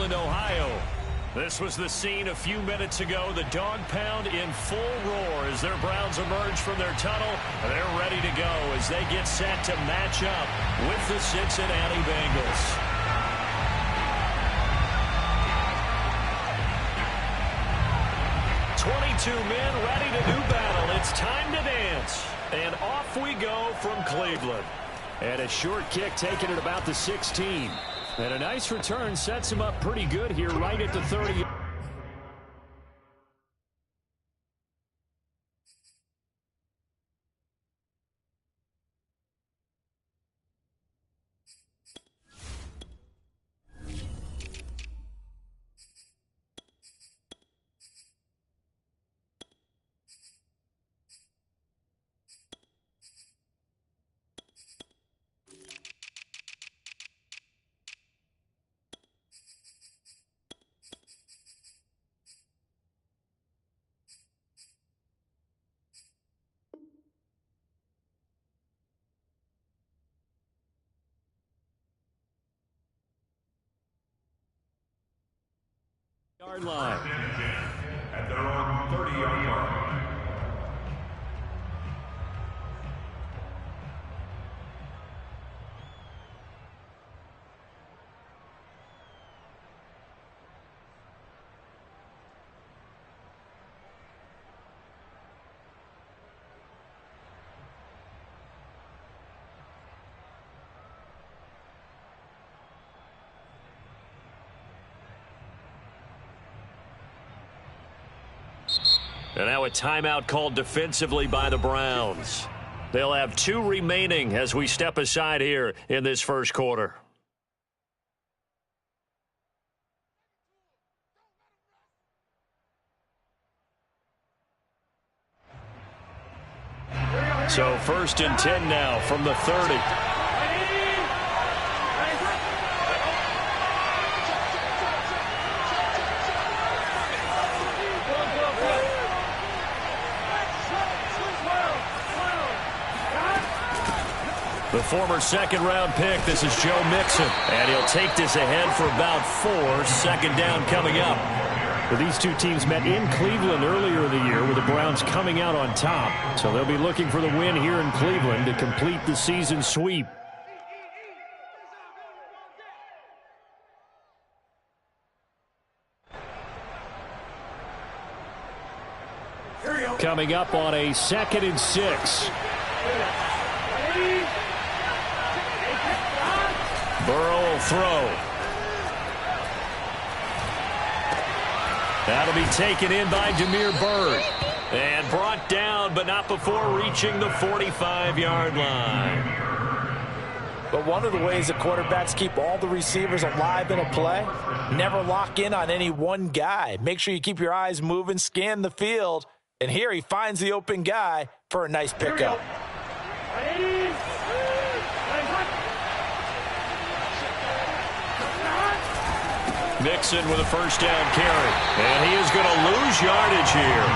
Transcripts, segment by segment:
Cleveland, Ohio. This was the scene a few minutes ago. The dog pound in full roar as their Browns emerge from their tunnel. They're ready to go as they get set to match up with the Cincinnati Bengals. Men ready to do battle. It's time to dance. And off we go from Cleveland. And a short kick taken at about the 16. And a nice return sets him up pretty good here right at the 30. Yard line. At their own 30-yard line. And now a timeout called defensively by the Browns. They'll have 2 remaining as we step aside here in this first quarter. So 1st and 10 now from the 30. The former second-round pick, this is Joe Mixon. And he'll take this ahead for about 4. 2nd down coming up. Well, these two teams met in Cleveland earlier in the year with the Browns coming out on top. So they'll be looking for the win here in Cleveland to complete the season sweep. Coming up on a 2nd and 6. Burrow will throw. That'll be taken in by Damiere Byrd. And brought down, but not before reaching the 45-yard line. But one of the ways that quarterbacks keep all the receivers alive in a play, never lock in on any one guy. Make sure you keep your eyes moving, scan the field. And here he finds the open guy for a nice pickup. Mixon with a 1st down carry. And he is going to lose yardage here.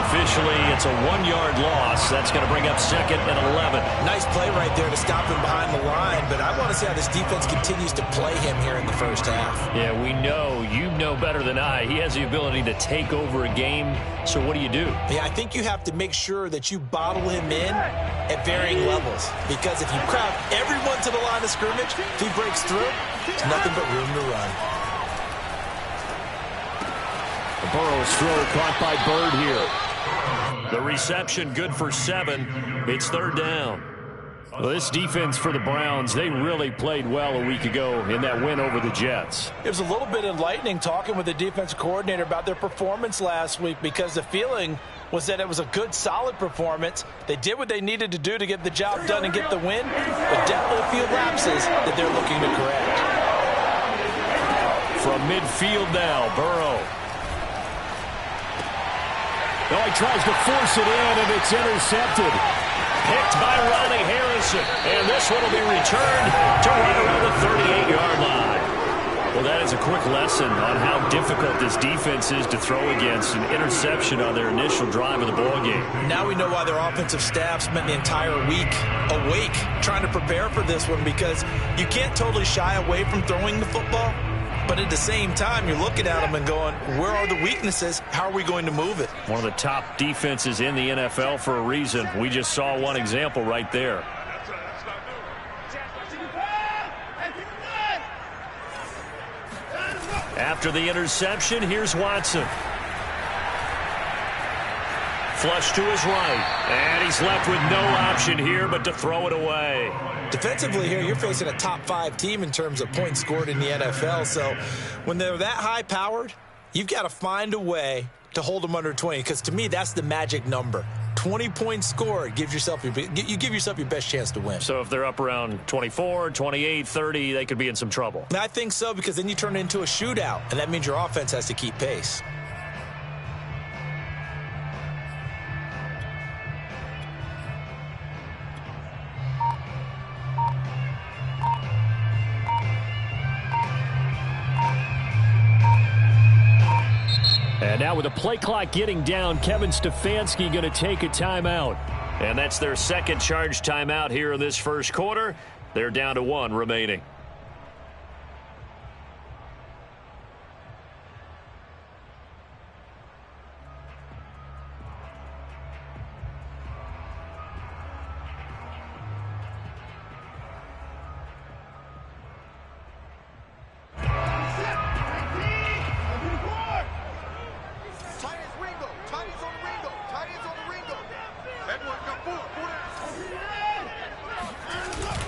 Officially, it's a 1-yard loss. That's going to bring up 2nd and 11. Nice play right there to stop him behind the line. But I want to see how this defense continues to play him here in the first half. Yeah, we know. You know better than I. He has the ability to take over a game. So what do you do? Yeah, I think you have to make sure that you bottle him in at varying levels. Because if you crowd everyone to the line of scrimmage, if he breaks through, there's nothing but room to run. Burrow's throw caught by Byrd here. The reception good for 7. It's 3rd down. Well, this defense for the Browns, they really played well a week ago in that win over the Jets. It was a little bit enlightening talking with the defensive coordinator about their performance last week because the feeling was that it was a good, solid performance. They did what they needed to do to get the job done and get the win, but definitely a few lapses that they're looking to correct. From midfield now, Burrow. Oh, he tries to force it in, and it's intercepted. Picked by Ronnie Harrison. And this one will be returned to right around the 38-yard line. Well, that is a quick lesson on how difficult this defense is to throw against. An interception on their initial drive of the ballgame. Now we know why their offensive staff spent the entire week awake trying to prepare for this one, because you can't totally shy away from throwing the football. But at the same time, you're looking at them and going, where are the weaknesses? How are we going to move it? One of the top defenses in the NFL for a reason. We just saw one example right there. After the interception, here's Watson. Flush to his right. And he's left with no option here but to throw it away. Defensively here, you're facing a top-5 team in terms of points scored in the NFL. So when they're that high-powered, you've got to find a way to hold them under 20. Because to me, that's the magic number. 20 points scored, you give yourself your best chance to win. So if they're up around 24, 28, 30, they could be in some trouble. I think so, because then you turn it into a shootout, and that means your offense has to keep pace. And now with the play clock getting down, Kevin Stefanski going to take a timeout. And that's their second charge timeout here in this first quarter. They're down to 1 remaining.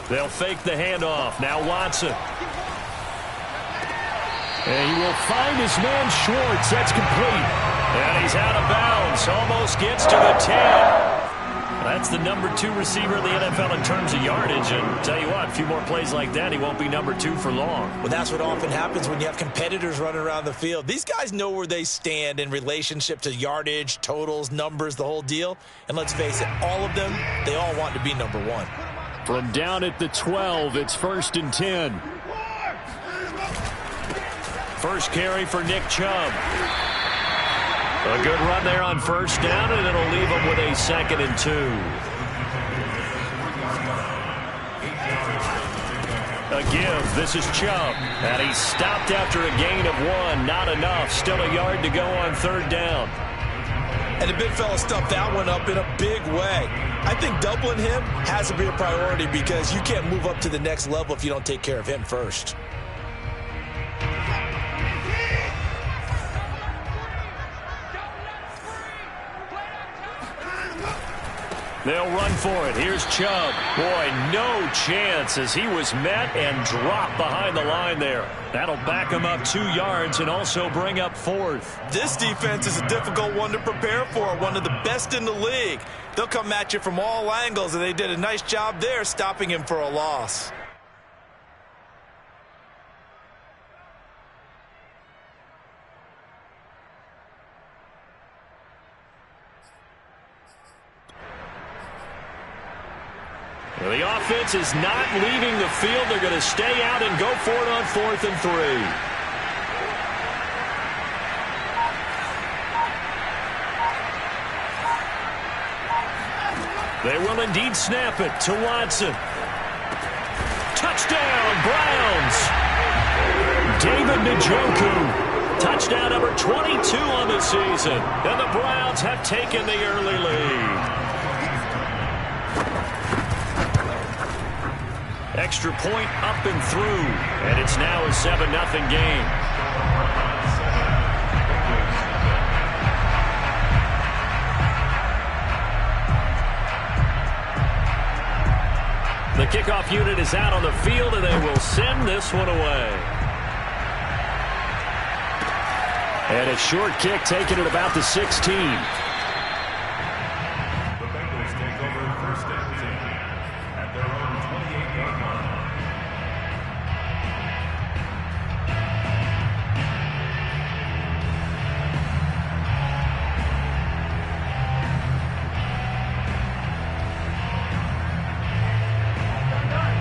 They'll fake the handoff. Now Watson. And he will find his man Schwartz. That's complete. And he's out of bounds. Almost gets to the 10. That's the number 2 receiver in the NFL in terms of yardage. And tell you what, a few more plays like that, he won't be number 2 for long. Well, that's what often happens when you have competitors running around the field. These guys know where they stand in relationship to yardage, totals, numbers, the whole deal. And let's face it, all of them, they all want to be number 1. From down at the 12, it's 1st and 10. First carry for Nick Chubb. A good run there on first down, and it'll leave him with a 2nd and 2. A give. This is Chubb. And he's stopped after a gain of 1. Not enough. Still a yard to go on 3rd down. And the big fella stuffed that one up in a big way. I think doubling him has to be a priority because you can't move up to the next level if you don't take care of him first. They'll run for it. Here's Chubb. Boy, no chance as he was met and dropped behind the line there. That'll back him up 2 yards and also bring up 4th. This defense is a difficult one to prepare for, one of the best in the league. They'll come at you from all angles, and they did a nice job there stopping him for a loss. Well, the offense is not leaving the field. They're going to stay out and go for it on 4th and 3. They will indeed snap it to Watson. Touchdown, Browns. David Njoku. Touchdown number 22 on the season. And the Browns have taken the early lead. Extra point up and through, and it's now a 7-0 game. The kickoff unit is out on the field, and they will send this one away. And a short kick taken at about the 16.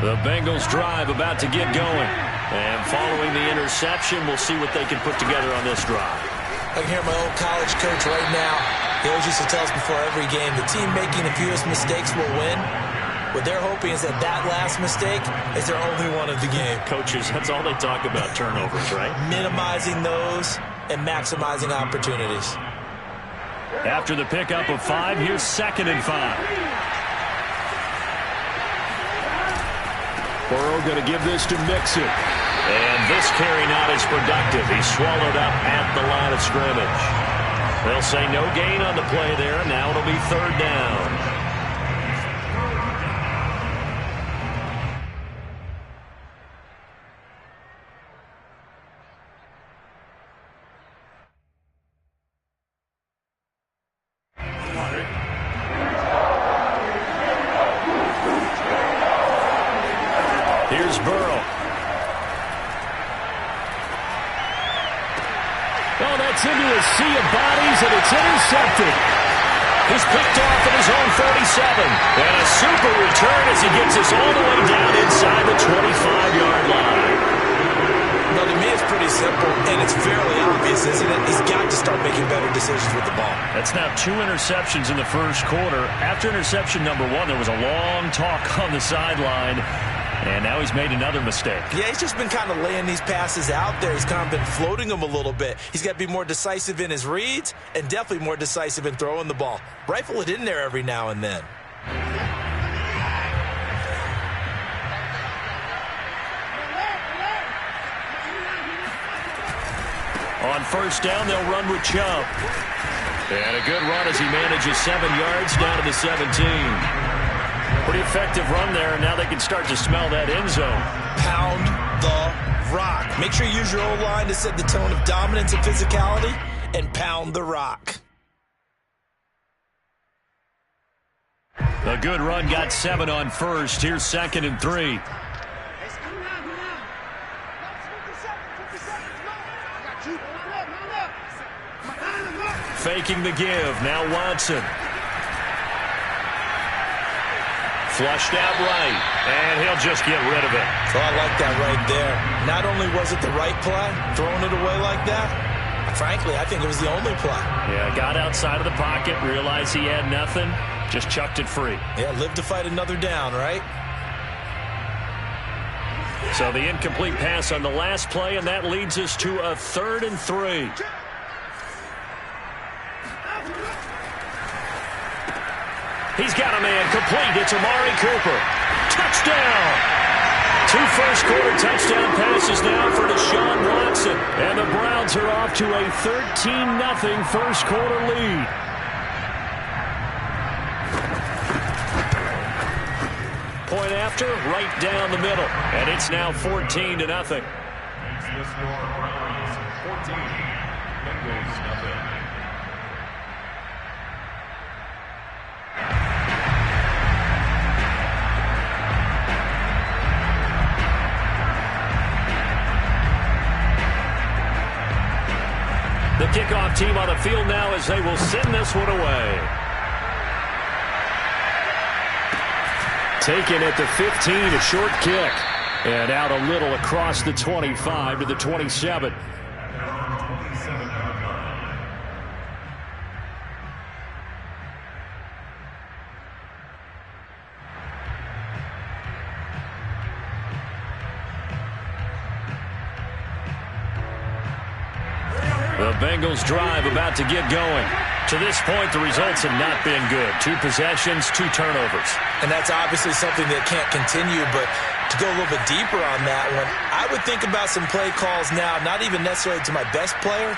The Bengals drive about to get going. And following the interception, we'll see what they can put together on this drive. I can hear my old college coach right now. He always used to tell us before every game, the team making the fewest mistakes will win. What they're hoping is that that last mistake is their only one of the game. Coaches, that's all they talk about, turnovers, right? Minimizing those and maximizing opportunities. After the pickup of 5, here's 2nd and 5. Burrow going to give this to Mixon. And this carry not as productive. He's swallowed up at the line of scrimmage. They'll say no gain on the play there. Now it'll be 3rd down. Here's Burrow. Oh, that's into a sea of bodies, and it's intercepted. He's picked off at his own 47. And a super return as he gets us all the way down inside the 25-yard line. Well, to me, it's pretty simple, and it's fairly obvious, isn't it? He's got to start making better decisions with the ball. That's now 2 interceptions in the first quarter. After interception number 1, there was a long talk on the sideline. And now he's made another mistake. Yeah, he's just been kind of laying these passes out there. He's kind of been floating them a little bit. He's got to be more decisive in his reads and definitely more decisive in throwing the ball. Rifle it in there every now and then. On first down, they'll run with Chubb. And a good run as he manages 7 yards down to the 17. Pretty effective run there, and now they can start to smell that end zone. Pound the rock. Make sure you use your O-line to set the tone of dominance and physicality, and pound the rock. A good run got 7 on first. Here's 2nd and 3. Faking the give. Now Watson. Flushed out right, and he'll just get rid of it. Oh, I like that right there. Not only was it the right play, throwing it away like that, frankly, I think it was the only play. Yeah, got outside of the pocket, realized he had nothing, just chucked it free. Yeah, live to fight another down, right? So the incomplete pass on the last play, and that leads us to a 3rd and 3. He's got a man complete. It's Amari Cooper. Touchdown! 2 first-quarter touchdown passes now for Deshaun Watson. And the Browns are off to a 13-0 first-quarter lead. Point after, right down the middle. And it's now 14-0. The score, Browns 14, Bengals 0. The kickoff team on the field now as they will send this one away. Taken at the 15, a short kick. And out a little across the 25 to the 27. The Bengals drive about to get going. To this point, the results have not been good. 2 possessions, 2 turnovers. And that's obviously something that can't continue, but to go a little bit deeper on that one, I would think about some play calls now, not even necessarily to my best player,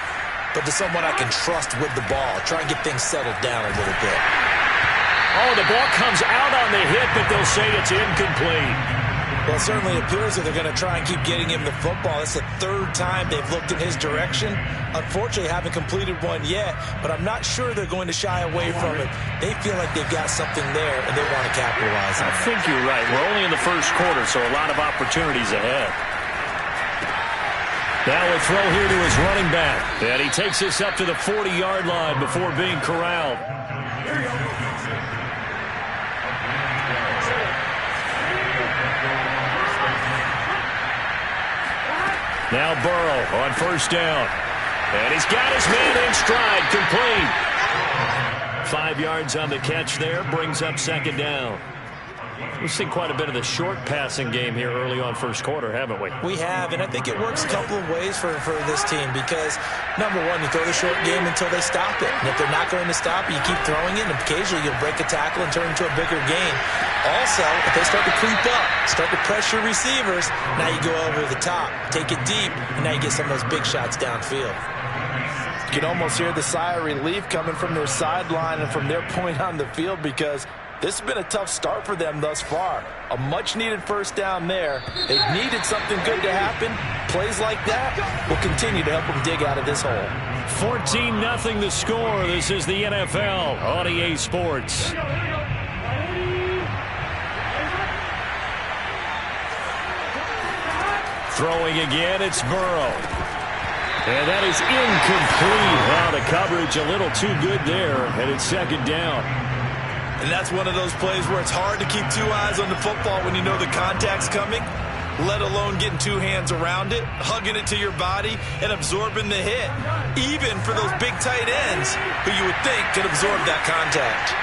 but to someone I can trust with the ball. Try and get things settled down a little bit. Oh, the ball comes out on the hit, but they'll say it's incomplete. Well, it certainly appears that they're going to try and keep getting him the football. It's the 3rd time they've looked in his direction. Unfortunately, haven't completed one yet, but I'm not sure they're going to shy away from it. They feel like they've got something there, and they want to capitalize on it. I think you're right. We're only in the first quarter, so a lot of opportunities ahead. Now a throw here to his running back. And he takes us up to the 40-yard line before being corralled. Now Burrow on first down. And he's got his man in stride, complete. 5 yards on the catch there, brings up 2nd down. We've seen quite a bit of the short passing game here early on first quarter, haven't we? We have, and I think it works a couple of ways for this team because, number one, you throw the short game until they stop it. And if they're not going to stop it, you keep throwing it, and occasionally you'll break a tackle and turn into a bigger gain. Also, if they start to creep up, start to pressure receivers, now you go over the top, take it deep, and now you get some of those big shots downfield. You can almost hear the sigh of relief coming from their sideline and from their point on the field because this has been a tough start for them thus far. A much-needed first down there. They needed something good to happen. Plays like that will continue to help them dig out of this hole. 14-0 the score. This is the NFL on EA Sports. Throwing again, it's Burrow. And that is incomplete. Wow, the coverage a little too good there, and it's second down. And that's one of those plays where it's hard to keep two eyes on the football when you know the contact's coming, let alone getting two hands around it, hugging it to your body, and absorbing the hit, even for those big tight ends who you would think could absorb that contact.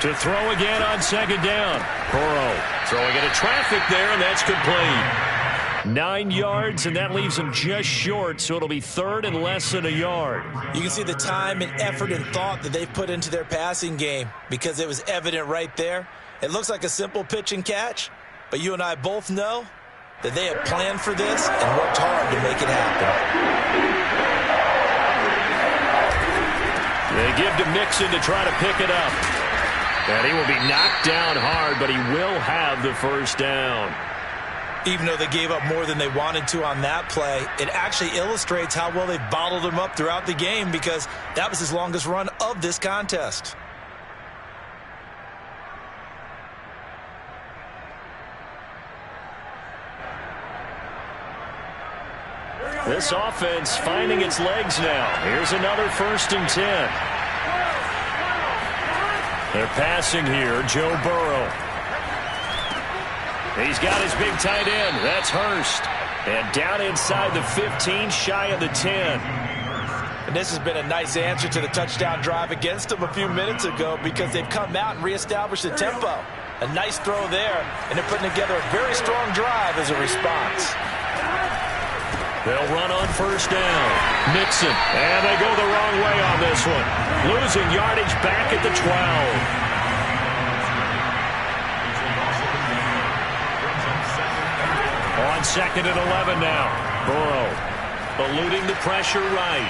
To throw again on second down. Burrow throwing into traffic there, and that's complete. 9 yards, and that leaves him just short, so it'll be third and less than a yard. You can see the time and effort and thought that they've put into their passing game because it was evident right there. It looks like a simple pitch and catch, but you and I both know that they have planned for this and worked hard to make it happen. They give to Mixon to try to pick it up. And he will be knocked down hard, but he will have the first down. Even though they gave up more than they wanted to on that play, it actually illustrates how well they bottled him up throughout the game because that was his longest run of this contest. This offense finding its legs now. Here's another 1st and 10. They're passing here, Joe Burrow. He's got his big tight end. That's Hurst. And down inside the 15, shy of the 10. And this has been a nice answer to the touchdown drive against them a few minutes ago because they've come out and reestablished the tempo. A nice throw there, and they're putting together a very strong drive as a response. They'll run on first down. Mixon. And they go the wrong way on this one. Losing yardage back at the 12. On 2nd and 11 now. Burrow eluding the pressure right.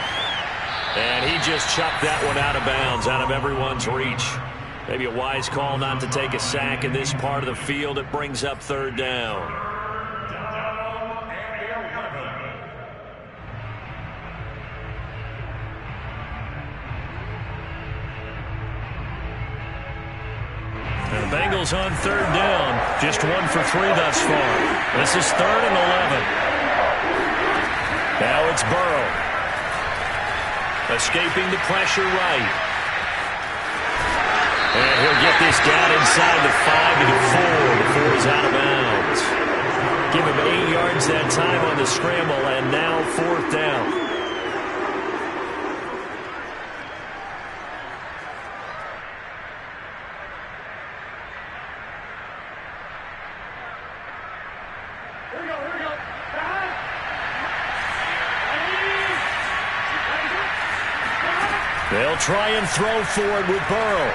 And he just chucked that one out of bounds, out of everyone's reach. Maybe a wise call not to take a sack in this part of the field. It brings up third down. The Bengals on third down. Just 1 for 3 thus far. This is 3rd and 11. Now it's Burrow. Escaping the pressure right. And he'll get this down inside the 5 to the 4 before he's out of bounds. Give him 8 yards that time on the scramble, and now 4th down. They'll try and throw forward with Burrow.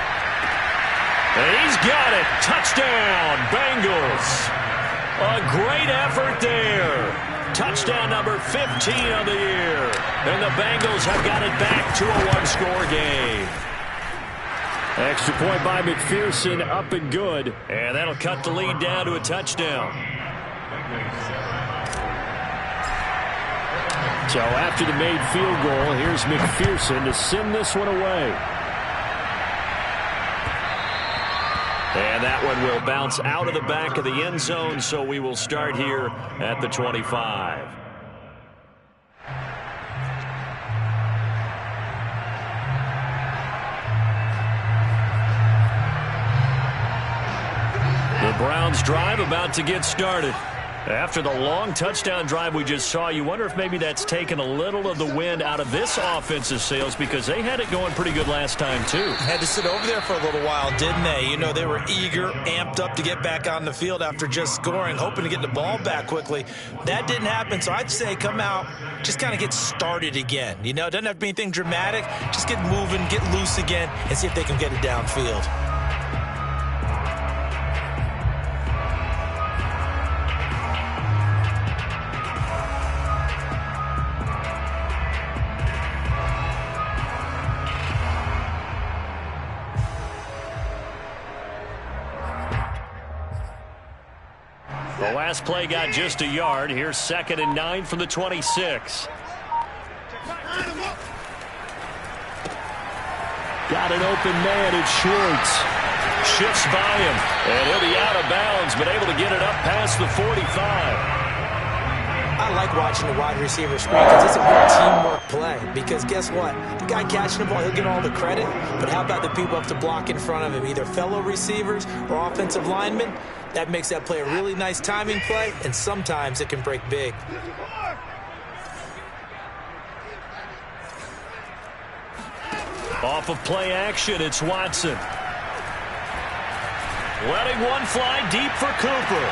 And he's got it. Touchdown, Bengals. A great effort there. Touchdown number 15 of the year. And the Bengals have got it back to a one-score game. Extra point by McPherson, up and good. And that'll cut the lead down to a touchdown. So after the made field goal, here's McPherson to send this one away. And that one will bounce out of the back of the end zone, so we will start here at the 25. The Browns drive about to get started. After the long touchdown drive we just saw, you wonder if maybe that's taken a little of the wind out of this offense's sails because they had it going pretty good last time, too. Had to sit over there for a little while, didn't they? You know, they were eager, amped up to get back on the field after just scoring, hoping to get the ball back quickly. That didn't happen, so I'd say come out, just kind of get started again. You know, it doesn't have to be anything dramatic. Just get moving, get loose again, and see if they can get it downfield. The last play got just a yard. Here's 2nd and 9 from the 26. Got an open man. It's Schwartz. Shifts by him. And he'll be out of bounds, but able to get it up past the 45. I like watching the wide receiver screen because it's a good teamwork play. Because guess what? The guy catching the ball, he'll get all the credit. But how about the people up to block in front of him, either fellow receivers or offensive linemen? That makes that play a really nice timing play, and sometimes it can break big. Off of play action, it's Watson. Letting one fly deep for Cooper.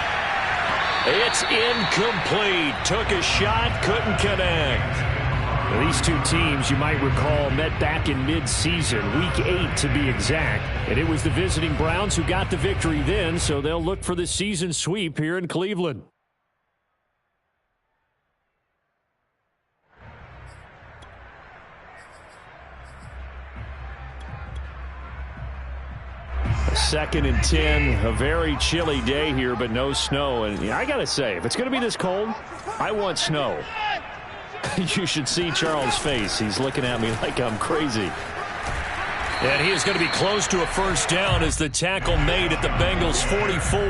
It's incomplete. Took a shot, couldn't connect. Now, these two teams, you might recall, met back in mid-season, Week 8 to be exact. And it was the visiting Browns who got the victory then, so they'll look for the season sweep here in Cleveland. Second and 10, a very chilly day here, but no snow. And I got to say, if it's going to be this cold, I want snow. You should see Charles' face. He's looking at me like I'm crazy. And he is going to be close to a first down as the tackle made at the Bengals' 44.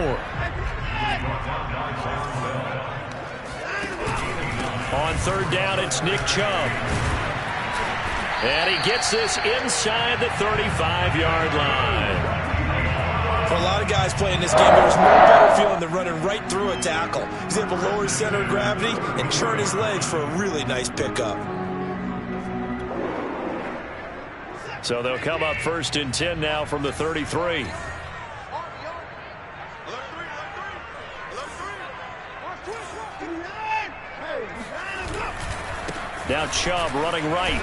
On 3rd down, it's Nick Chubb. And he gets this inside the 35-yard line. For a lot of guys playing this game, there's no better feeling than running right through a tackle. He's able to lower his center of gravity and churn his legs for a really nice pickup. So they'll come up 1st and 10 now from the 33. Now Chubb running right.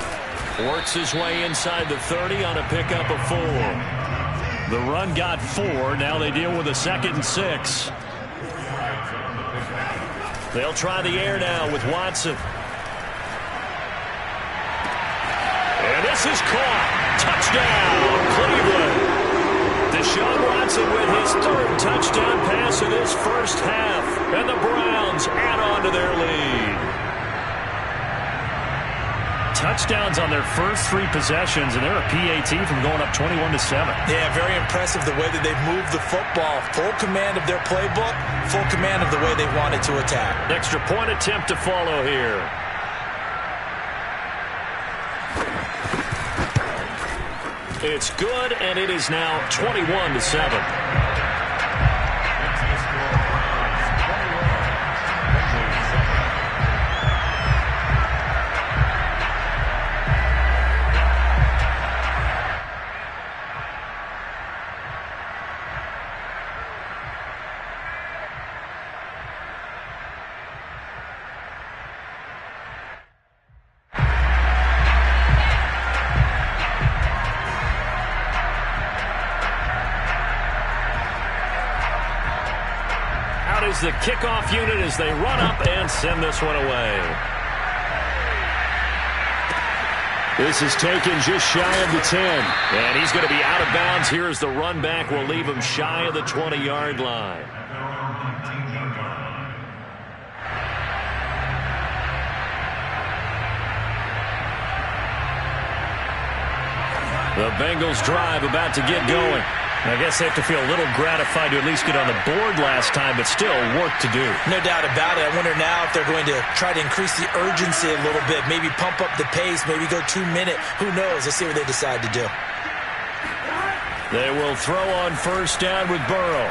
Works his way inside the 30 on a pickup of 4. The run got 4. Now they deal with a 2nd and 6. They'll try the air now with Watson. And this is caught. Touchdown, Cleveland. Deshaun Watson with his 3rd touchdown pass of this first half. And the Browns add on to their lead. Touchdowns on their first 3 possessions, and they're a PAT from going up 21-7. Yeah, very impressive the way that they've moved the football. Full command of their playbook, full command of the way they wanted to attack. Extra point attempt to follow here. It's good, and it is now 21-7. The kickoff unit as they run up and send this one away. This is taken just shy of the 10. And he's going to be out of bounds here as the run back will leave him shy of the 20-yard line. The Bengals drive about to get going. I guess they have to feel a little gratified to at least get on the board last time, but still work to do. No doubt about it. I wonder now if they're going to try to increase the urgency a little bit, maybe pump up the pace, maybe go 2-minute. Who knows? Let's see what they decide to do. They will throw on first down with Burrow.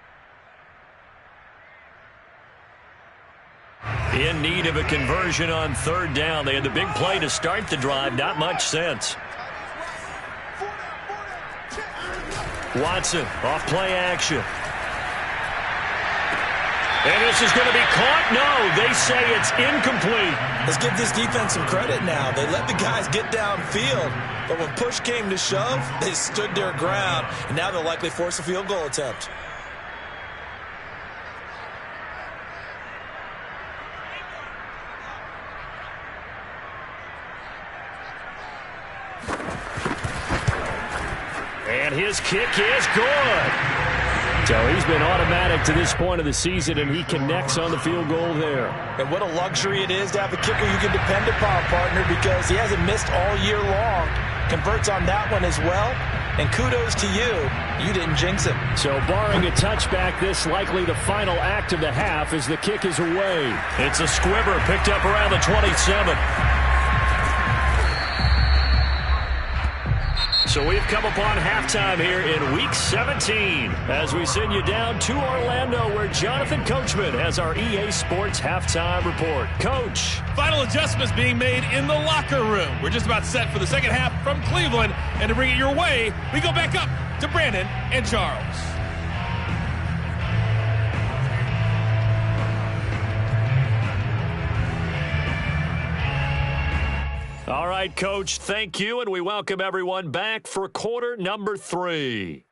In need of a conversion on third down. They had the big play to start the drive. Not much sense. Watson off play action. And this is going to be caught? No, they say it's incomplete. Let's give this defense some credit now. They let the guys get downfield, but when push came to shove, they stood their ground, and now they'll likely force a field goal attempt. And his kick is good. So he's been automatic to this point of the season, and he connects on the field goal there. And what a luxury it is to have a kicker you can depend upon, partner, because he hasn't missed all year long. Converts on that one as well. And kudos to you. You didn't jinx him. So barring a touchback, this likely the final act of the half as the kick is away. It's a squibber picked up around the 27. So we've come upon halftime here in Week 17 as we send you down to Orlando where Jonathan Coachman has our EA Sports halftime report. Coach. Final adjustments being made in the locker room. We're just about set for the second half from Cleveland. And to bring it your way, we go back up to Brandon and Charles. All right, Coach, thank you, and we welcome everyone back for quarter number 3.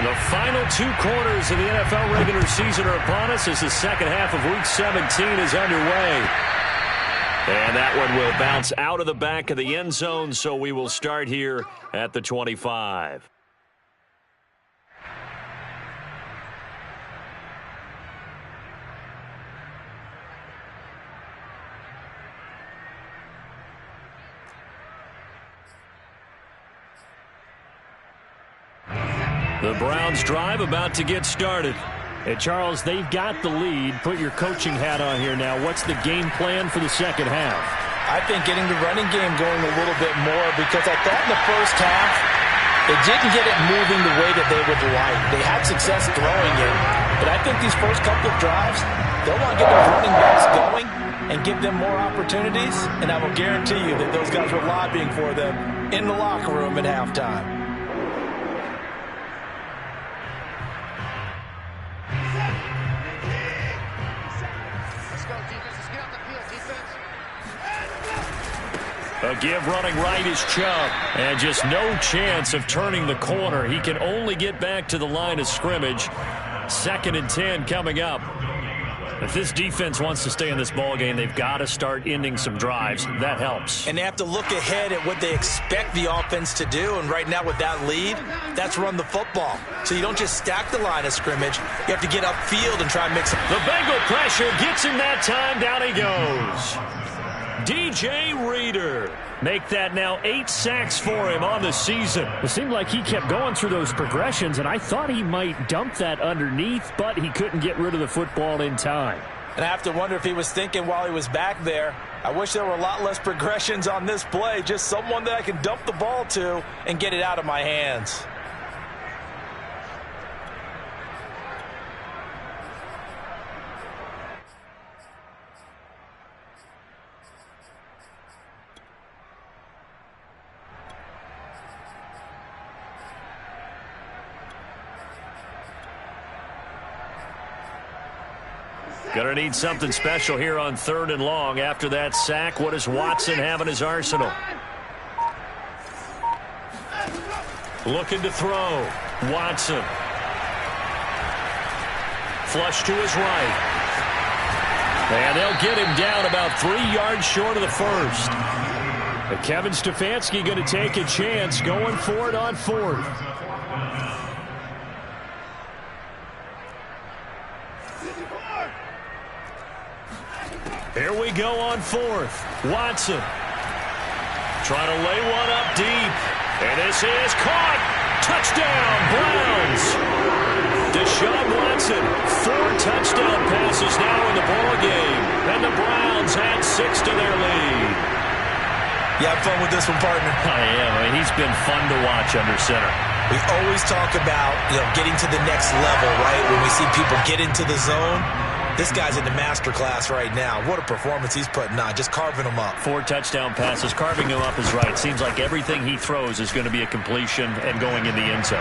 The final 2 quarters of the NFL regular season are upon us as the second half of Week 17 is underway. And that one will bounce out of the back of the end zone, so we will start here at the 25. The Browns drive about to get started. Hey, Charles, they've got the lead. Put your coaching hat on here now. What's the game plan for the second half? I think getting the running game going a little bit more because I thought in the first half they didn't get it moving the way that they would like. They had success throwing it, but I think these first couple of drives, they'll want to get their running backs going and give them more opportunities, and I will guarantee you that those guys were lobbying for them in the locker room at halftime. A give running right is Chubb. And just no chance of turning the corner. He can only get back to the line of scrimmage. 2nd and 10 coming up. If this defense wants to stay in this ballgame, they've got to start ending some drives. That helps. And they have to look ahead at what they expect the offense to do. And right now with that lead, that's run the football. So you don't just stack the line of scrimmage. You have to get upfield and try and mix it. The Bengal pressure gets him that time. Down he goes. DJ Reader. Make that now 8 sacks for him on the season. It seemed like he kept going through those progressions, and I thought he might dump that underneath, but he couldn't get rid of the football in time. And I have to wonder if he was thinking while he was back there, I wish there were a lot less progressions on this play, just someone that I can dump the ball to and get it out of my hands. Gonna need something special here on 3rd and long. After that sack, what does Watson have in his arsenal? Looking to throw. Watson. Flush to his right. And they'll get him down about 3 yards short of the first. And Kevin Stefanski going to take a chance going for it on 4th. Here we go on 4th. Watson. Trying to lay one up deep. And this is caught. Touchdown, Browns. Deshaun Watson, 4 touchdown passes now in the ball game, and the Browns add 6 to their lead. You have fun with this one, partner? I am. I mean, he's been fun to watch under center. We always talk about, getting to the next level, right? When we see people get into the zone, this guy's in the master class right now. What a performance he's putting on, just carving them up. 4 touchdown passes. Carving him up is right. Seems like everything he throws is going to be a completion and going in the end zone.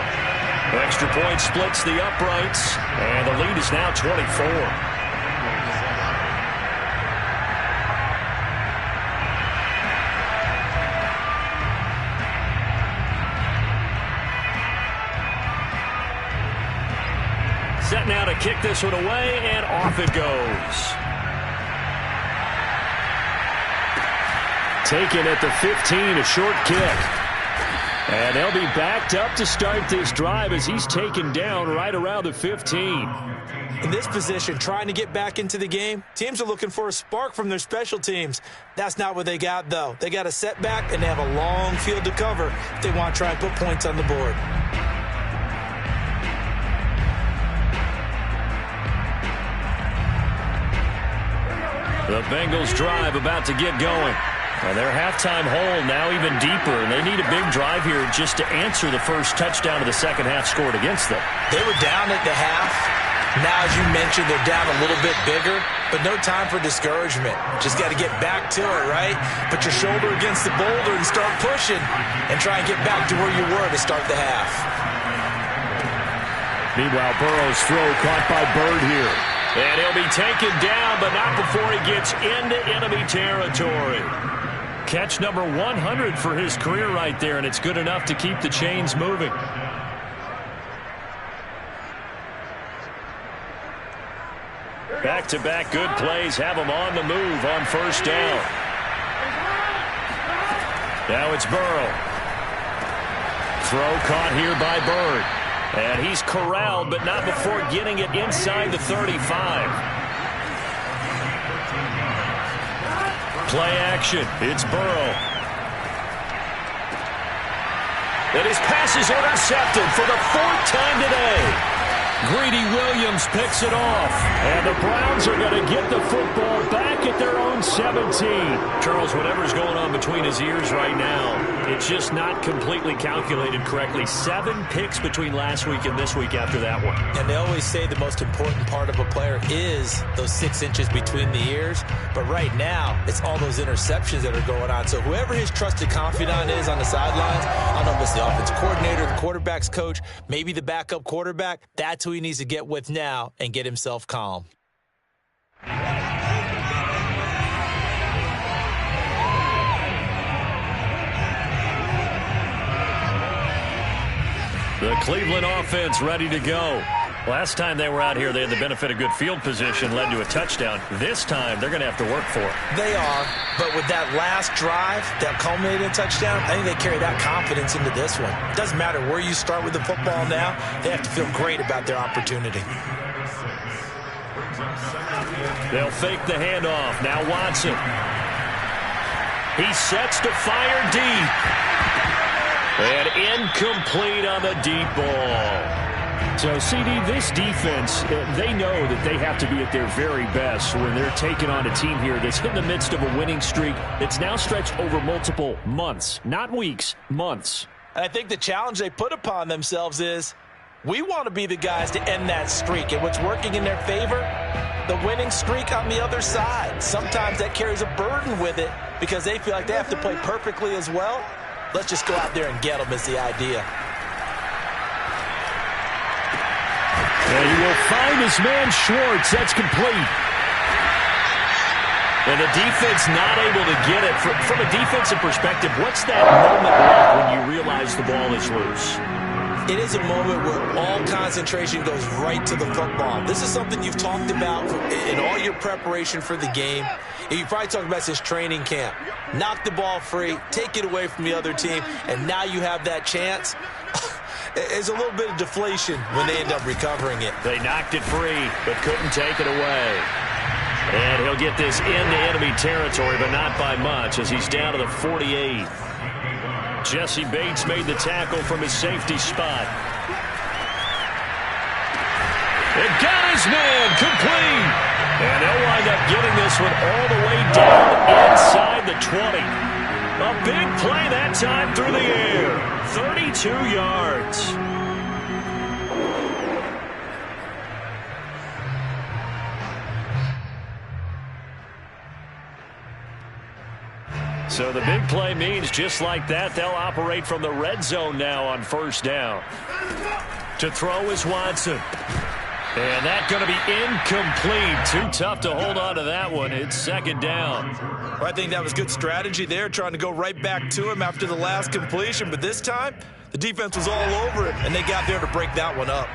The extra point splits the uprights, and the lead is now 24. Set now to kick this one away, and off it goes. Taken at the 15, a short kick. And they'll be backed up to start this drive as he's taken down right around the 15. In this position, trying to get back into the game, teams are looking for a spark from their special teams. That's not what they got, though. They got a setback, and they have a long field to cover if they want to try and put points on the board. The Bengals drive about to get going. And their halftime hole now even deeper, and they need a big drive here just to answer the first touchdown of the second half scored against them. They were down at the half. Now, as you mentioned, they're down a little bit bigger, but no time for discouragement. Just got to get back to it, right? Put your shoulder against the boulder and start pushing and try and get back to where you were to start the half. Meanwhile, Burrow's throw caught by Bird here. And he'll be taken down, but not before he gets into enemy territory. Catch number 100 for his career right there, and it's good enough to keep the chains moving. Back-to-back good plays have him on the move on first down. Now it's Burrow. Throw caught here by Bird. And he's corralled, but not before getting it inside the 35. Play action. It's Burrow. And his pass is intercepted for the 4th time today. Greedy Williams picks it off. And the Browns are going to get the football back at their own 17. Charles, whatever's going on between his ears right now, it's just not completely calculated correctly. 7 picks between last week and this week after that one. And they always say the most important part of a player is those 6 inches between the ears. But right now, it's all those interceptions that are going on. So whoever his trusted confidant is on the sidelines, I don't know if it's the offensive coordinator, the quarterback's coach, maybe the backup quarterback, that's who he needs to get with now and get himself calm. The Cleveland offense ready to go. Last time they were out here, they had the benefit of good field position, led to a touchdown. This time, they're going to have to work for it. They are, but with that last drive that culminated in a touchdown, I think they carry that confidence into this one. It doesn't matter where you start with the football now. They have to feel great about their opportunity. They'll fake the handoff. Now Watson. He sets to fire deep. And incomplete on the deep ball. So, CD, this defense, they know that they have to be at their very best when they're taking on a team here that's in the midst of a winning streak that's now stretched over multiple months, not weeks, months. And I think the challenge they put upon themselves is we want to be the guys to end that streak. And what's working in their favor? The winning streak on the other side. Sometimes that carries a burden with it because they feel like they have to play perfectly as well. Let's just go out there and get them is the idea. And he will find his man Schwartz. That's complete. And the defense not able to get it. From a defensive perspective, what's that moment like when you realize the ball is loose? It is a moment where all concentration goes right to the football. This is something you've talked about in all your preparation for the game. And you probably talked about since training camp. Knock the ball free, take it away from the other team, and now you have that chance. There's a little bit of deflation when they end up recovering it. They knocked it free, but couldn't take it away. And he'll get this into enemy territory, but not by much, as he's down to the 48. Jesse Bates made the tackle from his safety spot. And got his man complete. And they'll wind up getting this one all the way down inside the 20. A big play that time through the air. 32 yards. So the big play means just like that, they'll operate from the red zone now on first down. To throw is Watson. And that's going to be incomplete. Too tough to hold on to that one. It's second down. Well, I think that was good strategy there, trying to go right back to him after the last completion. But this time, the defense was all over it, and they got there to break that one up.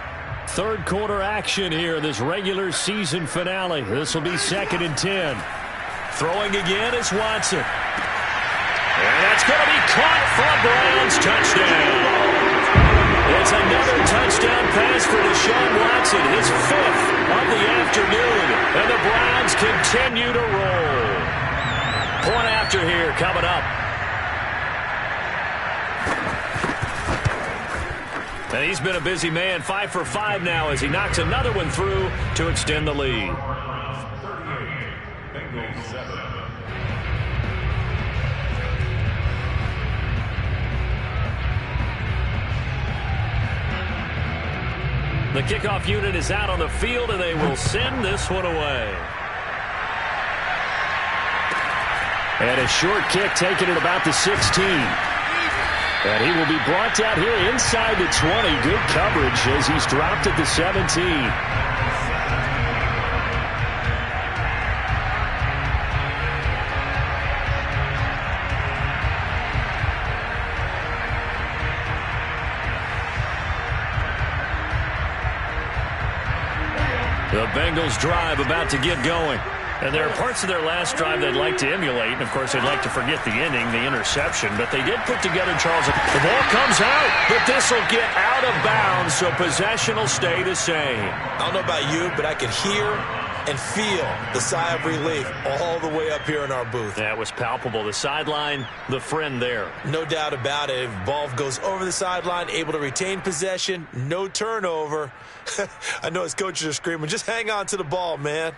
Third quarter action here, this regular season finale. This will be 2nd and 10. Throwing again is Watson. And that's going to be caught for a Browns touchdown. It's another touchdown pass for Deshaun Watson, his 5th of the afternoon. And the Browns continue to roll. Point after here coming up. And he's been a busy man, 5 for 5 now as he knocks another one through to extend the lead. The kickoff unit is out on the field, and they will send this one away. And a short kick taken at about the 16. And he will be brought down here inside the 20. Good coverage as he's dropped at the 17. The Bengals drive about to get going. And there are parts of their last drive they'd like to emulate. And, of course, they'd like to forget the ending, the interception. But they did put together, Charles. The ball comes out, but this will get out of bounds, so possession will stay the same. I don't know about you, but I could hear and feel the sigh of relief all the way up here in our booth. That was palpable. The sideline, the friend there. No doubt about it. If ball goes over the sideline, able to retain possession, no turnover. I know his coaches are screaming, just hang on to the ball, man.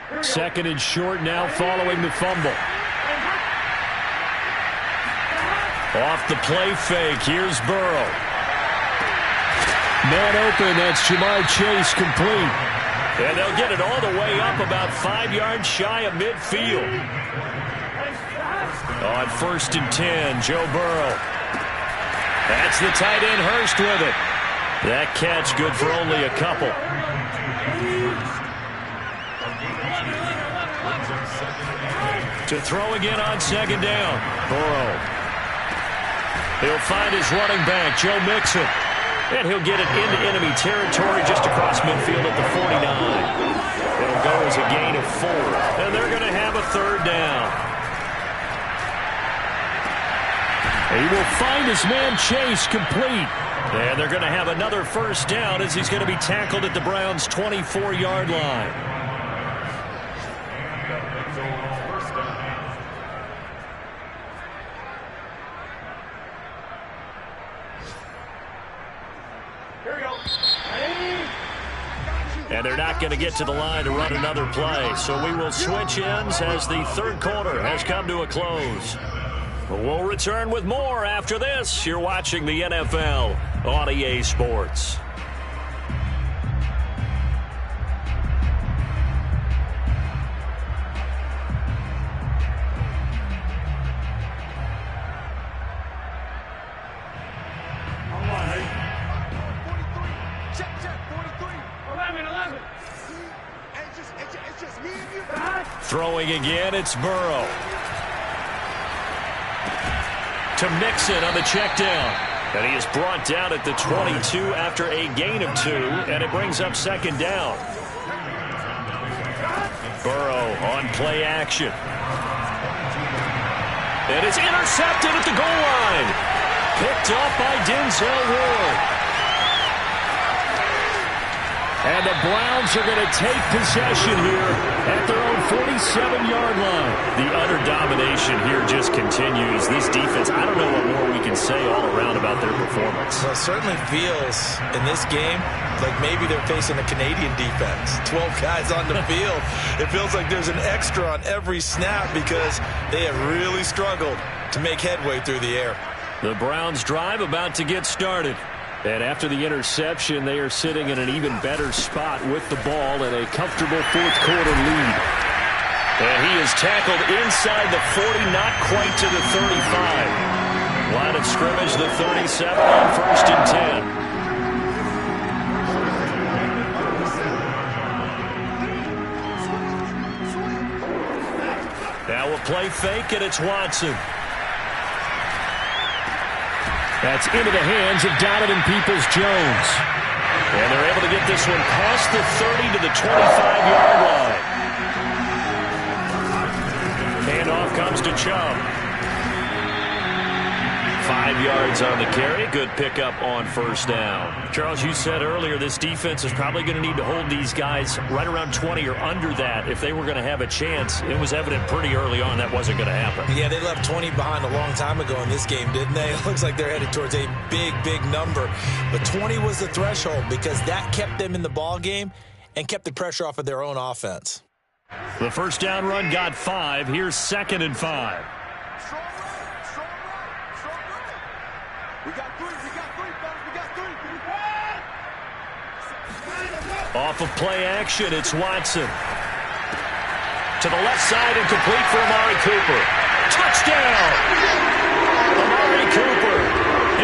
2nd and short now following the fumble. Off the play fake, here's Burrow. Man open, that's Jamar Chase complete. And they'll get it all the way up about 5 yards shy of midfield. On 1st and 10, Joe Burrow. That's the tight end Hurst with it. That catch good for only a couple. To throw again on 2nd down. Burrow. He'll find his running back, Joe Mixon. And he'll get it into enemy territory just across midfield at the 49. It'll go as a gain of 4. And they're going to have a 3rd down. He will find his man Chase complete. And they're going to have another 1st down as he's going to be tackled at the Browns' 24-yard line. And they're not going to get to the line to run another play. So we will switch ends as the 3rd quarter has come to a close. We'll return with more after this. You're watching the NFL on EA Sports. Throwing again, it's Burrow. To Mixon on the check down. And he is brought down at the 22 after a gain of 2, and it brings up 2nd down. Burrow on play action. It is intercepted at the goal line. Picked off by Denzel Ward. And the Browns are going to take possession here at their own 47-yard line. The utter domination here just continues. This defense, I don't know what more we can say all around about their performance. Well, it certainly feels in this game like maybe they're facing a Canadian defense. 12 guys on the field. It feels like there's an extra on every snap because they have really struggled to make headway through the air. The Browns drive about to get started. And after the interception, they are sitting in an even better spot with the ball and a comfortable fourth-quarter lead. And he is tackled inside the 40, not quite to the 35. Line of scrimmage, the 37 on 1st and 10. Now we'll play fake, and it's Watson. That's into the hands of Donovan Peoples-Jones. And they're able to get this one past the 30 to the 25-yard line. Handoff comes to Chubb. 5 yards on the carry. Good pickup on 1st down. Charles, you said earlier this defense is probably going to need to hold these guys right around 20 or under that if they were going to have a chance. It was evident pretty early on that wasn't going to happen. Yeah, they left 20 behind a long time ago in this game, didn't they? It looks like they're headed towards a big, big number. But 20 was the threshold because that kept them in the ball game and kept the pressure off of their own offense. The first down run got 5. Here's 2nd and 5. Off of play action, it's Watson. To the left side and complete for Amari Cooper. Touchdown! Amari Cooper,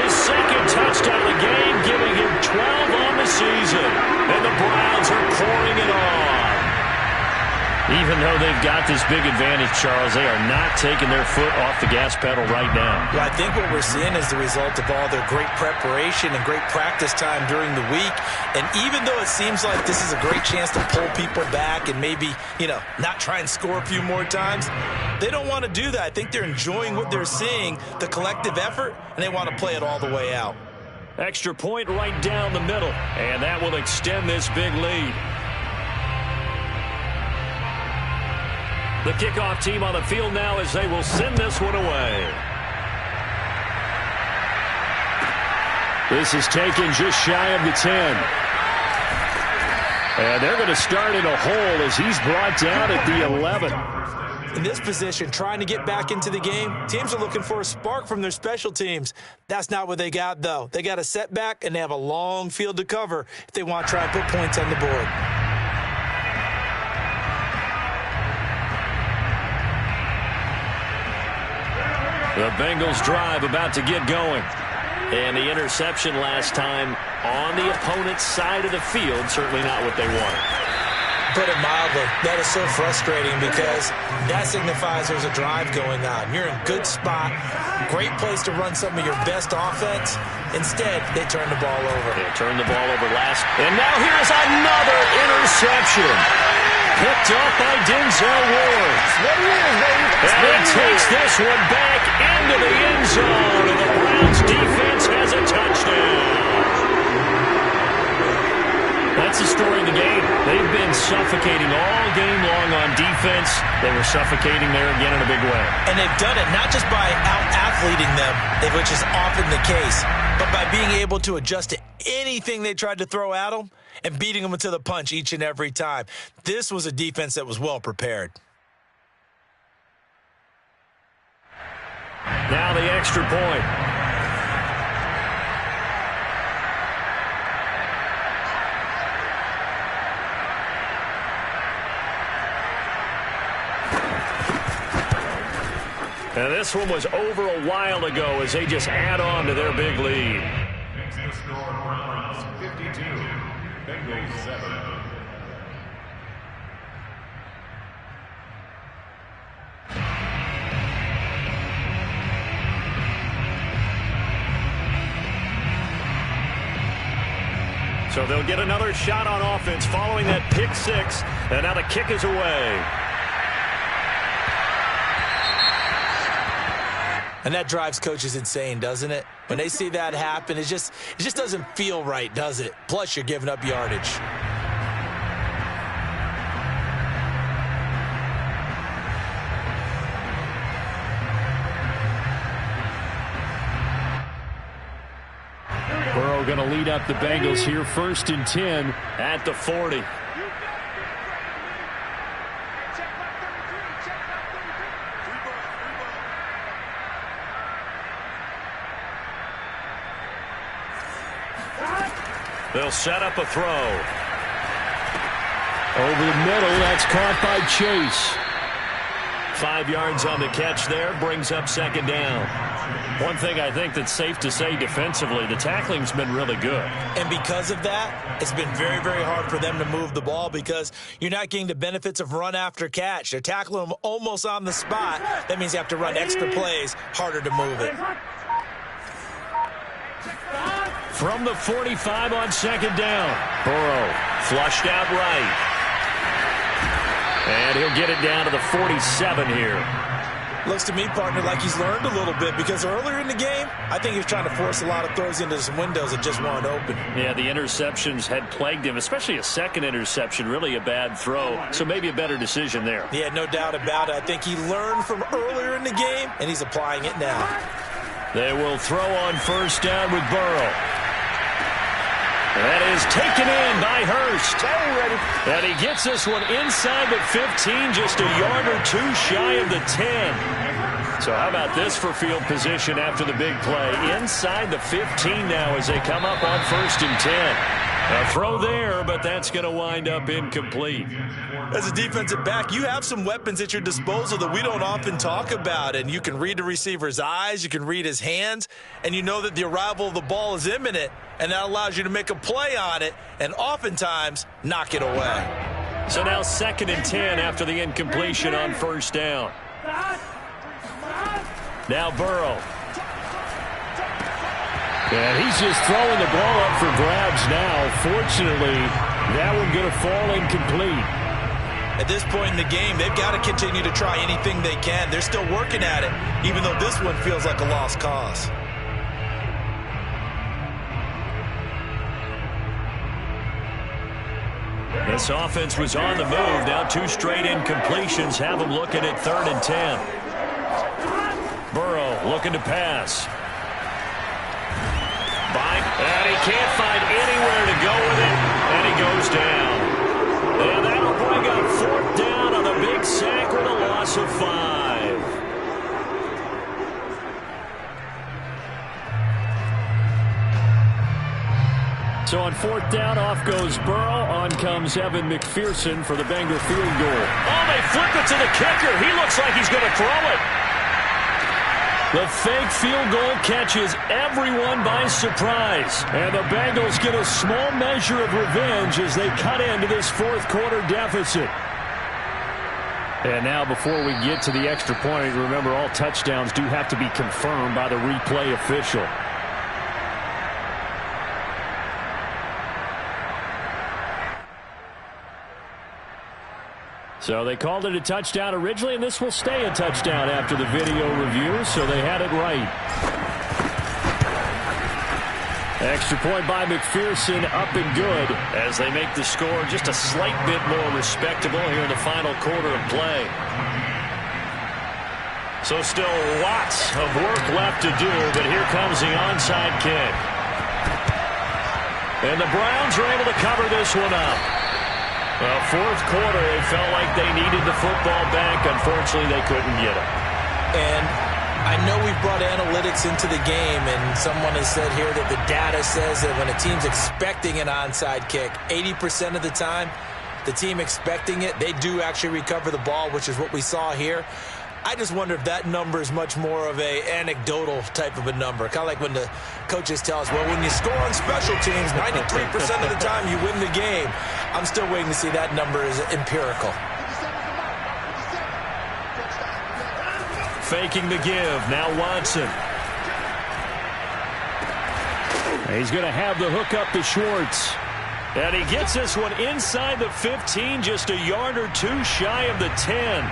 his 2nd touchdown of the game, giving him 12 on the season. And the Browns are pouring it on. Even though they've got this big advantage, Charles, they are not taking their foot off the gas pedal right now. Well, I think what we're seeing is the result of all their great preparation and great practice time during the week. And even though it seems like this is a great chance to pull people back and maybe, not try and score a few more times, they don't want to do that. I think they're enjoying what they're seeing, the collective effort, and they want to play it all the way out. Extra point right down the middle, and that will extend this big lead. The kickoff team on the field now as they will send this one away. This is taken just shy of the 10. And they're going to start in a hole as he's brought down at the 11. In this position, trying to get back into the game, teams are looking for a spark from their special teams. That's not what they got, though. They got a setback, and they have a long field to cover if they want to try and put points on the board. The Bengals drive about to get going. And the interception last time on the opponent's side of the field, certainly not what they wanted. Put it mildly, that is so frustrating because that signifies there's a drive going on. You're in a good spot, great place to run some of your best offense. Instead, they turn the ball over. They turned the ball over last. And now here's another interception. Picked up by Denzel Ward. And he takes this one back into the end zone. And the Browns defense has a touchdown. That's the story of the game. They've been suffocating all game long on defense. They were suffocating there again in a big way. And they've done it not just by out-athleting them, which is often the case, but by being able to adjust to anything they tried to throw at them and beating them to the punch each and every time. This was a defense that was well prepared. Now the extra point. And this one was over a while ago as they just add on to their big lead. Makes the score Browns 52, Bengals 7. So they'll get another shot on offense following that pick six. And now the kick is away. And that drives coaches insane, doesn't it? When they see that happen, it just doesn't feel right, does it? Plus, you're giving up yardage. Burrow going to lead up the Bengals here, 1st and 10 at the 40. They'll set up a throw. Over the middle, that's caught by Chase. 5 yards on the catch there, brings up 2nd down. One thing I think that's safe to say defensively, the tackling's been really good. And because of that, it's been very, very hard for them to move the ball because you're not getting the benefits of run after catch. They're tackling them almost on the spot. That means you have to run extra plays, harder to move it. From the 45 on 2nd down. Burrow flushed out right. And he'll get it down to the 47 here. Looks to me, partner, like he's learned a little bit because earlier in the game, I think he was trying to force a lot of throws into some windows that just weren't open. Yeah, the interceptions had plagued him, especially a second interception, really a bad throw. So maybe a better decision there. Yeah, no doubt about it. I think he learned from earlier in the game, and he's applying it now. They will throw on 1st down with Burrow. That is taken in by Hurst. And he gets this one inside the 15, just a yard or 2 shy of the 10. So how about this for field position after the big play? Inside the 15 now as they come up on 1st and 10. A throw there, but that's going to wind up incomplete. As a defensive back, you have some weapons at your disposal that we don't often talk about. And you can read the receiver's eyes, you can read his hands, and you know that the arrival of the ball is imminent. And that allows you to make a play on it and oftentimes knock it away. So now 2nd and 10 after the incompletion on 1st down. Now Burrow. And he's just throwing the ball up for grabs now. Fortunately, that one going to fall incomplete. At this point in the game, they've got to continue to try anything they can. They're still working at it, even though this one feels like a lost cause. This offense was on the move. Now 2 straight incompletions have them looking at 3rd and 10. Burrow looking to pass. And he can't find anywhere to go with it, and he goes down. And that'll bring up 4th down on the big sack with a loss of 5. So on 4th down, off goes Burrow. On comes Evan McPherson for the Bengal field goal. Oh, they flip it to the kicker. He looks like he's going to throw it. The fake field goal catches everyone by surprise. And the Bengals get a small measure of revenge as they cut into this 4th quarter deficit. And now before we get to the extra point, remember all touchdowns do have to be confirmed by the replay official. So they called it a touchdown originally, and this will stay a touchdown after the video review, so they had it right. Extra point by McPherson, up and good. As they make the score just a slight bit more respectable here in the final quarter of play. So still lots of work left to do, but here comes the onside kick. And the Browns are able to cover this one up. Well, 4th quarter, they felt like they needed the football back. Unfortunately, they couldn't get it. And I know we've brought analytics into the game, and someone has said here that the data says that when a team's expecting an onside kick, 80% of the time, the team expecting it, they do actually recover the ball, which is what we saw here. I just wonder if that number is much more of a anecdotal type of a number. Kind of like when the coaches tell us, well, when you score on special teams, 93% of the time you win the game. I'm still waiting to see that number is empirical. Faking the give. Now Watson. He's going to have the hook up to Schwartz. And he gets this one inside the 15, just a yard or 2 shy of the 10.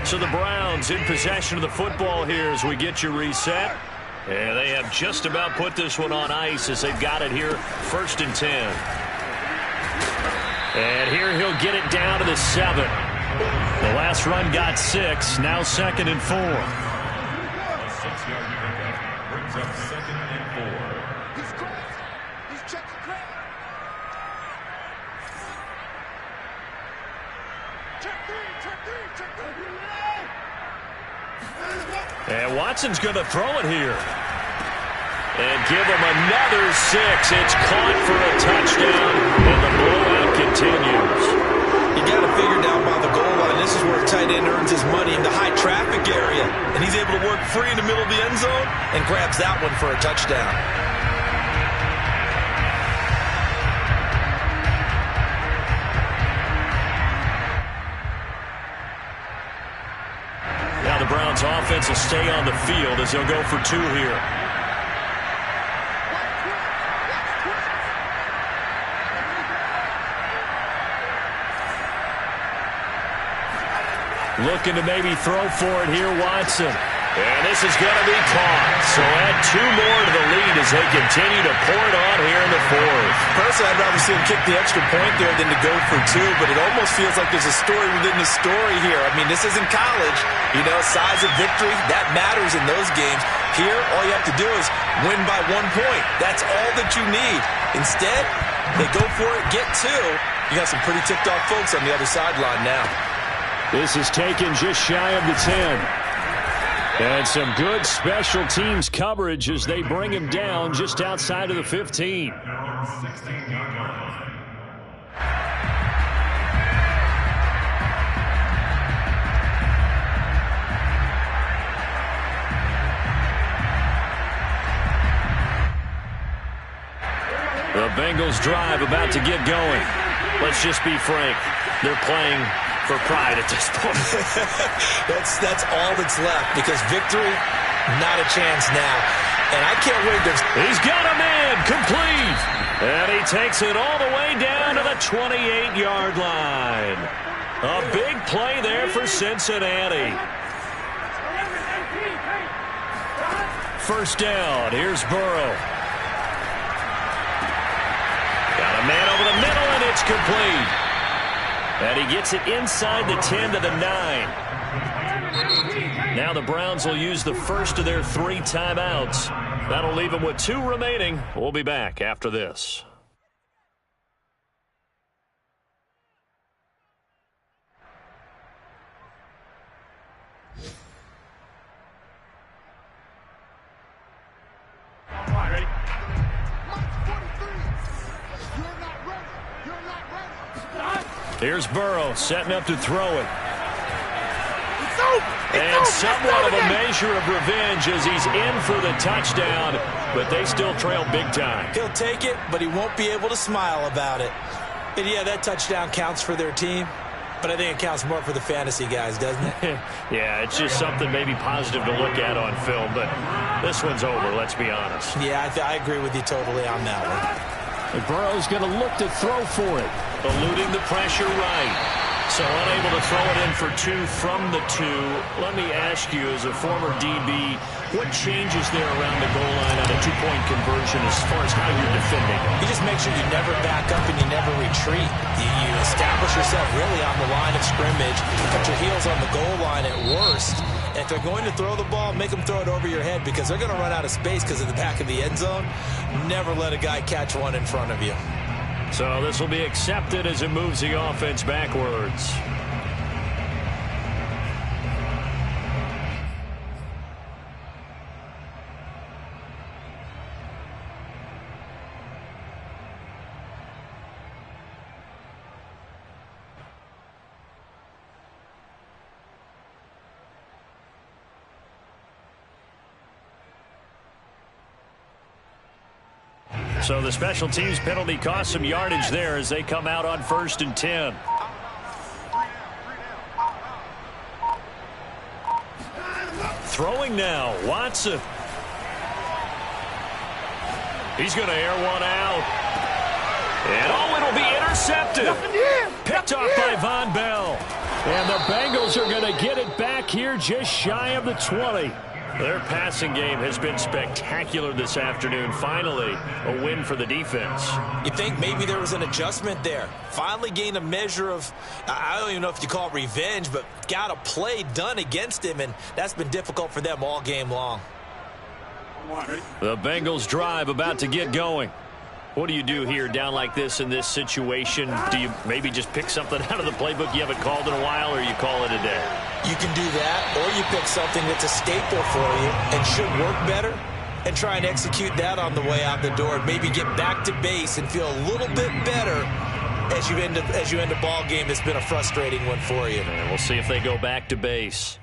So the Browns in possession of the football here as we get you reset. And they have just about put this one on ice as they've got it here, 1st and 10. And here he'll get it down to the 7. The last run got 6, now 2nd and 4. A 6-yard pickup brings up 2nd and 4. He's checking crap. Check three. And Watson's going to throw it here. And give him another 6. It's caught for a touchdown, and the blowout continues. You got to figure down by the goal line. This is where a tight end earns his money, in the high traffic area. And he's able to work free in the middle of the end zone and grabs that one for a touchdown. Now the Browns offense will stay on the field as they'll go for 2 here. Looking to maybe throw for it here, Watson. And this is going to be caught. So add 2 more to the lead as they continue to pour it on here in the 4th. Personally, I'd rather see him kick the extra point there than to go for 2, but it almost feels like there's a story within the story here. I mean, this isn't college. You know, size of victory, that matters in those games. Here, all you have to do is win by 1 point. That's all that you need. Instead, they go for it, get 2. You got some pretty ticked-off folks on the other sideline now. This is taken just shy of the 10. And some good special teams coverage as they bring him down just outside of the 15. Now 16-yard line. The Bengals drive about to get going. Let's just be frank. They're playing for pride at this point. That's all that's left, because victory, not a chance now. And I can't wait. He's got a man complete. And he takes it all the way down to the 28-yard line. A big play there for Cincinnati. First down. Here's Burrow. Got a man over the middle, and it's complete. And he gets it inside the 10 to the 9. Now the Browns will use the first of their 3 timeouts. That'll leave them with 2 remaining. We'll be back after this. Here's Burrow setting up to throw it. And somewhat of a measure of revenge as he's in for the touchdown, but they still trail big time. He'll take it, but he won't be able to smile about it. And yeah, that touchdown counts for their team, but I think it counts more for the fantasy guys, doesn't it? Yeah, it's just something maybe positive to look at on film, but this one's over, let's be honest. Yeah, I agree with you totally on that one. And Burrow's going to look to throw for it. Eluding the pressure right. So unable to throw it in for 2 from the 2. Let me ask you, as a former DB, what changes there around the goal line on a 2-point conversion as far as how you're defending? You just make sure you never back up and you never retreat. You establish yourself really on the line of scrimmage. Put your heels on the goal line at worst. And if they're going to throw the ball, make them throw it over your head, because they're going to run out of space because of the back of the end zone. Never let a guy catch one in front of you. So this will be accepted as it moves the offense backwards. So the special teams penalty cost some yardage there as they come out on 1st and 10. Throwing now, Watson. He's going to air one out. And it'll be intercepted. Picked off by Von Bell. And the Bengals are going to get it back here just shy of the 20. Their passing game has been spectacular this afternoon. Finally, a win for the defense. You think maybe there was an adjustment there. Finally gained a measure of, I don't even know if you call it revenge, but got a play done against him, and that's been difficult for them all game long. The Bengals drive about to get going. What do you do here down like this in this situation? Do you maybe just pick something out of the playbook you haven't called in a while, or you call it a day? You can do that, or you pick something that's a staple for you and should work better and try and execute that on the way out the door. Maybe get back to base and feel a little bit better as you end a ball game that's been a frustrating one for you. And we'll see if they go back to base.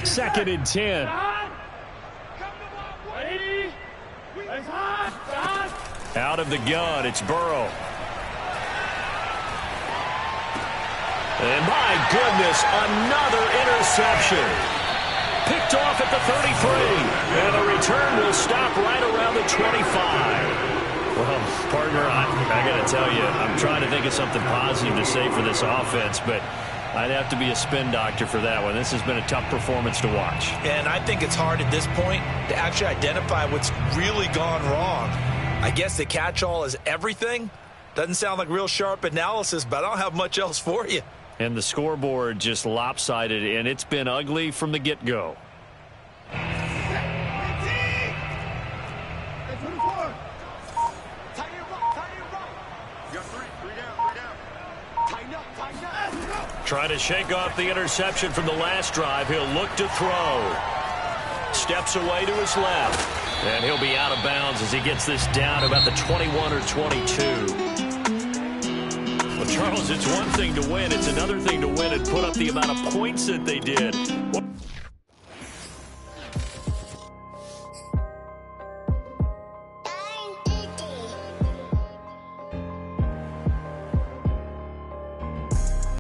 Second and 10. Out of the gun, it's Burrow. And my goodness, another interception. Picked off at the 33. And the return will stop right around the 25. Well, partner, I got to tell you, I'm trying to think of something positive to say for this offense, but I'd have to be a spin doctor for that one. This has been a tough performance to watch. And I think it's hard at this point to actually identify what's really gone wrong. I guess the catch-all is everything. Doesn't sound like real sharp analysis, but I don't have much else for you. And the scoreboard just lopsided, and it's been ugly from the get-go. Trying to shake off the interception from the last drive. He'll look to throw. Steps away to his left. And he'll be out of bounds as he gets this down about the 21 or 22. Well, Charles, it's one thing to win. It's another thing to win and put up the amount of points that they did.